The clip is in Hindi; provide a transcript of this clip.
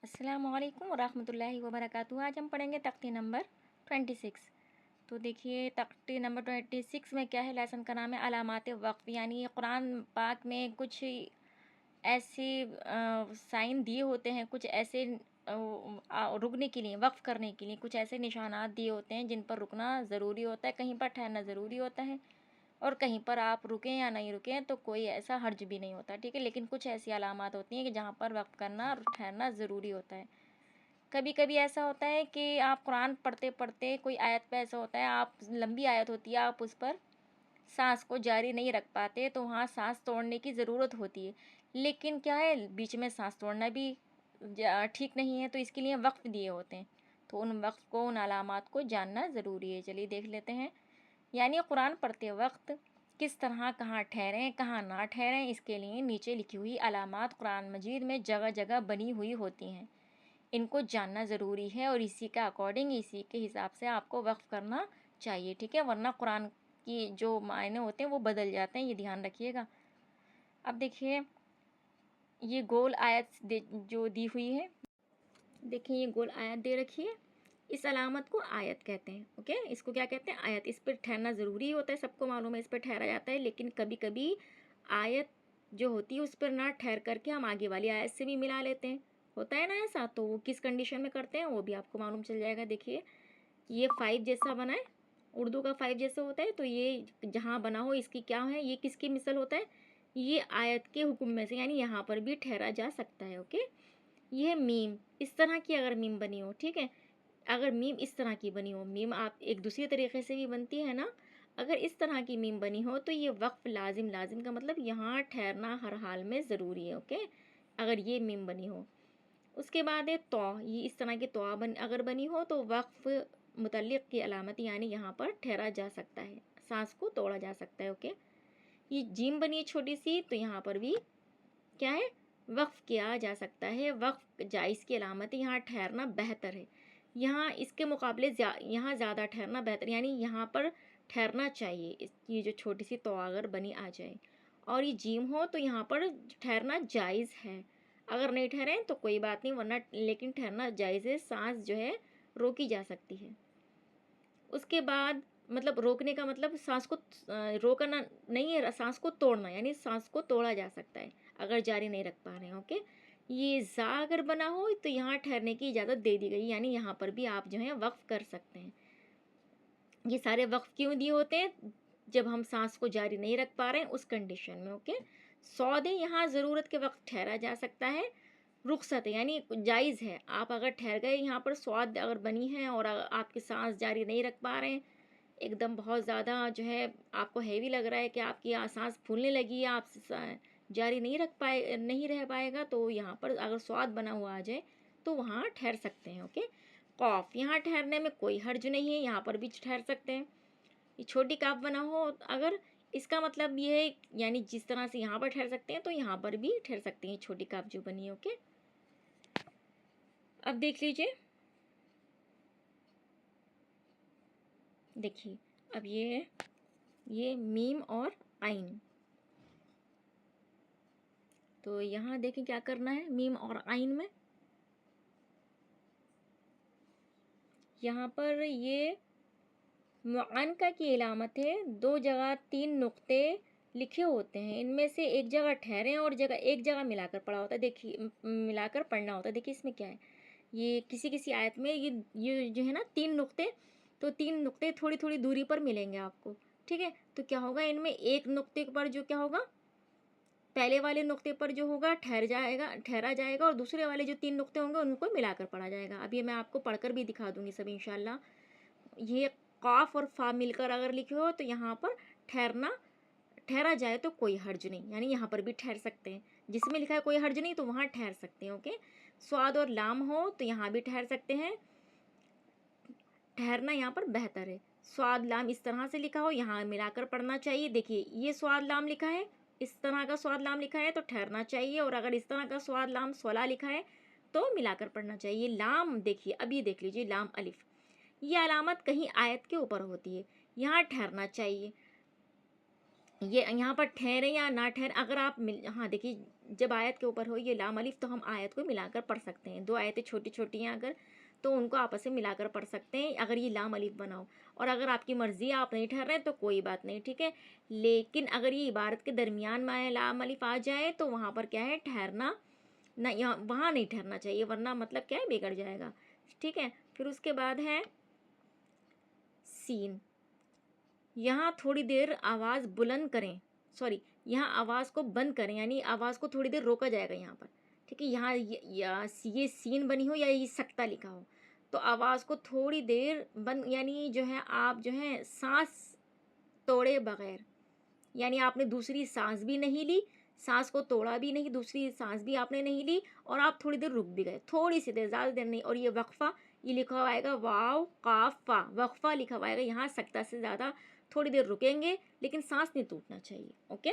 अस्सलामुअलैकुम वरहमतुल्लाहि वबरकातुहू। आज हम पढ़ेंगे तख्ती नंबर 26। तो देखिए तख्ती नंबर 26 में क्या है, लेसन का नाम है अलामात वक्फ। यानी कुरान पाक में कुछ ऐसे साइन दिए होते हैं, कुछ ऐसे रुकने के लिए, वक्फ करने के लिए कुछ ऐसे निशानात दिए होते हैं जिन पर रुकना ज़रूरी होता है, कहीं पर ठहरना ज़रूरी होता है और कहीं पर आप रुकें या नहीं रुकें तो कोई ऐसा हर्ज भी नहीं होता, ठीक है। लेकिन कुछ ऐसी अलामात होती हैं कि जहाँ पर वक्त करना और ठहरना ज़रूरी होता है। कभी कभी ऐसा होता है कि आप कुरान पढ़ते पढ़ते कोई आयत पे ऐसा होता है, आप लंबी आयत होती है, आप उस पर सांस को जारी नहीं रख पाते तो वहाँ सांस तोड़ने की ज़रूरत होती है। लेकिन क्या है, बीच में सांस तोड़ना भी ठीक नहीं है, तो इसके लिए वक्फ दिए होते हैं। तो उन वक्फ को, उन अलामात को जानना ज़रूरी है। चलिए देख लेते हैं। यानी कुरान पढ़ते वक्त किस तरह कहाँ ठहरें कहाँ ना ठहरें, इसके लिए नीचे लिखी हुई अलामात कुरान मजीद में जगह जगह बनी हुई होती हैं। इनको जानना ज़रूरी है और इसी के अकॉर्डिंग, इसी के हिसाब से आपको वक्फ करना चाहिए, ठीक है। वरना कुरान की जो मायने होते हैं वो बदल जाते हैं, ये ध्यान रखिएगा। अब देखिए ये गोल आयत जो दी हुई है, देखिए ये गोल आयत दे रखी है, इस अलामत को आयत कहते हैं। ओके, इसको क्या कहते हैं? आयत। इस पर ठहरना ज़रूरी होता है, सबको मालूम है इस पर ठहरा जाता है। लेकिन कभी कभी आयत जो होती है उस पर ना ठहर करके हम आगे वाली आयत से भी मिला लेते हैं, होता है ना ऐसा। तो वो किस कंडीशन में करते हैं वो भी आपको मालूम चल जाएगा। देखिए ये 5 जैसा बना है, उर्दू का 5 जैसा होता है, तो ये जहाँ बना हो इसकी क्या है, ये किसकी मिसल होता है? ये आयत के हुक्म में से, यानी यहाँ पर भी ठहरा जा सकता है। ओके, ये मीम इस तरह की अगर मीम बनी हो, ठीक है, अगर मीम इस तरह की बनी हो, मीम आप एक दूसरे तरीके से भी बनती है ना, अगर इस तरह की मीम बनी हो तो ये वक्फ लाजिम, लाजिम का मतलब यहाँ ठहरना हर हाल में ज़रूरी है। ओके, अगर ये मीम बनी हो। उसके बाद है तौ, ये इस तरह की तौ अगर बनी हो तो वक्फ मुतल्लिक़ की अलामत, यानी यहाँ पर ठहरा जा सकता है, सांस को तोड़ा जा सकता है। ओके, ये जीम बनी है छोटी सी, तो यहाँ पर भी क्या है, वक्फ किया जा सकता है। वक्फ जायज़ की अलामत है, यहाँ ठहरना बेहतर है, यहाँ इसके मुकाबले यहाँ ज़्यादा ठहरना बेहतर, यानी यहाँ पर ठहरना चाहिए। ये जो छोटी सी तो अगर बनी आ जाए और ये जीम हो तो यहाँ पर ठहरना जायज़ है। अगर नहीं ठहरें तो कोई बात नहीं, वरना लेकिन ठहरना जायज़ है, सांस जो है रोकी जा सकती है। उसके बाद मतलब रोकने का मतलब सांस को रोकना नहीं है, सांस को तोड़ना, यानी सांस को तोड़ा जा सकता है अगर जारी नहीं रख पा रहे हैं। ओके, ये जा अगर बना हो तो यहाँ ठहरने की इजाज़त दे दी गई, यानी यहाँ पर भी आप जो है वक्फ कर सकते हैं। ये सारे वक्फ क्यों दिए होते हैं? जब हम सांस को जारी नहीं रख पा रहे हैं उस कंडीशन में। ओके, सौदे यहाँ ज़रूरत के वक्त ठहरा जा सकता है, रुखसत है यानी जायज़ है। आप अगर ठहर गए यहाँ पर, स्वाद अगर बनी है और आपकी सांस जारी नहीं रख पा रहे हैं, एकदम बहुत ज़्यादा जो है आपको हैवी लग रहा है कि आपकी सांस फूलने लगी है, आप जारी नहीं रह पाएगा, तो यहाँ पर अगर स्वाद बना हुआ आ जाए तो वहाँ ठहर सकते हैं। ओके, कॉफ, यहाँ ठहरने में कोई हर्ज नहीं है, यहाँ पर भी ठहर सकते हैं। ये छोटी काफ बना हो अगर, इसका मतलब ये है यानी जिस तरह से यहाँ पर ठहर सकते हैं तो यहाँ पर भी ठहर सकते हैं, छोटी काफ जो बनी है। ओके, अब देख लीजिए, देखिए अब ये मीम और आइन, तो यहाँ देखें क्या करना है मीम और आइन में। यहाँ पर ये मुअनका की इलामत है, 2 जगह 3 नुक्ते लिखे होते हैं, इनमें से एक जगह ठहरे और एक जगह मिलाकर पढ़ा होता है। देखिए मिलाकर पढ़ना होता है। देखिए इसमें क्या है, ये किसी किसी आयत में ये जो है ना 3 नुक्ते, तो 3 नुक्ते थोड़ी थोड़ी दूरी पर मिलेंगे आपको, ठीक है। तो क्या होगा, इनमें एक नुक्ते पर जो क्या होगा, पहले वाले नुक्ते पर जो होगा ठहरा जाएगा और दूसरे वाले जो 3 नुक्ते होंगे उनको मिलाकर पढ़ा जाएगा। अब ये मैं आपको पढ़कर भी दिखा दूंगी सब इंशाल्लाह। ये काफ और फा मिलकर अगर लिखे हो तो यहाँ पर ठहरा जाए तो कोई हर्ज नहीं, यानी यहाँ पर भी ठहर सकते हैं। जिसमें लिखा है कोई हर्ज नहीं तो वहाँ ठहर सकते हैं। ओके, स्वाद और लाम हो तो यहाँ भी ठहर सकते हैं, ठहरना यहाँ पर बेहतर है। स्वाद लाम इस तरह से लिखा हो, यहाँ मिलाकर पढ़ना चाहिए। देखिए ये स्वाद लाम लिखा है, इस तरह का स्वाद लाम लिखा है तो ठहरना चाहिए, और अगर इस तरह का स्वाद लाम सोला लिखा है तो मिलाकर पढ़ना चाहिए। लाम देखिए, अब ये देख लीजिए, लाम अलिफ, ये अलामत कहीं आयत के ऊपर होती है, यहाँ ठहरना चाहिए। ये यहाँ पर ठहरे या ना ठहरे, अगर आप मिल, हाँ देखिए, जब आयत के ऊपर हो ये लाम अलिफ, तो हम आयत को मिलाकर पढ़ सकते हैं। दो आयतें छोटी छोटी हैं अगर, तो उनको आपस में मिलाकर पढ़ सकते हैं अगर ये लाम अलिफ बना हो। और अगर आपकी मर्जी है, आप नहीं ठहर रहे, तो कोई बात नहीं, ठीक है। लेकिन अगर ये इबारत के दरमियान में लाम अलिफ आ जाए तो वहाँ पर क्या है, ठहरना ना, यहाँ वहाँ नहीं ठहरना चाहिए, वरना मतलब क्या है, बिगड़ जाएगा, ठीक है। फिर उसके बाद है सीन। यहाँ थोड़ी देर आवाज़ बुलंद करें, सॉरी, यहाँ आवाज़ को बंद करें, यानी आवाज़ को थोड़ी देर रोका जाएगा यहाँ पर, ठीक है। यहाँ ये सीन बनी हो या ये सकता लिखा हो, तो आवाज़ को थोड़ी देर बंद, यानी जो है आप जो है सांस तोड़े बगैर, यानी आपने दूसरी सांस भी नहीं ली, सांस को तोड़ा भी नहीं, दूसरी सांस भी आपने नहीं ली, और आप थोड़ी देर रुक भी गए, थोड़ी सी देर, ज़्यादा देर नहीं। और ये वक्फा, ये लिखा हुआ आएगा वाव काफ फा, वक्फा लिखा हुआ आएगा, यहाँ सकता से ज़्यादा थोड़ी देर रुकेंगे, लेकिन सांस नहीं टूटना चाहिए, ओके।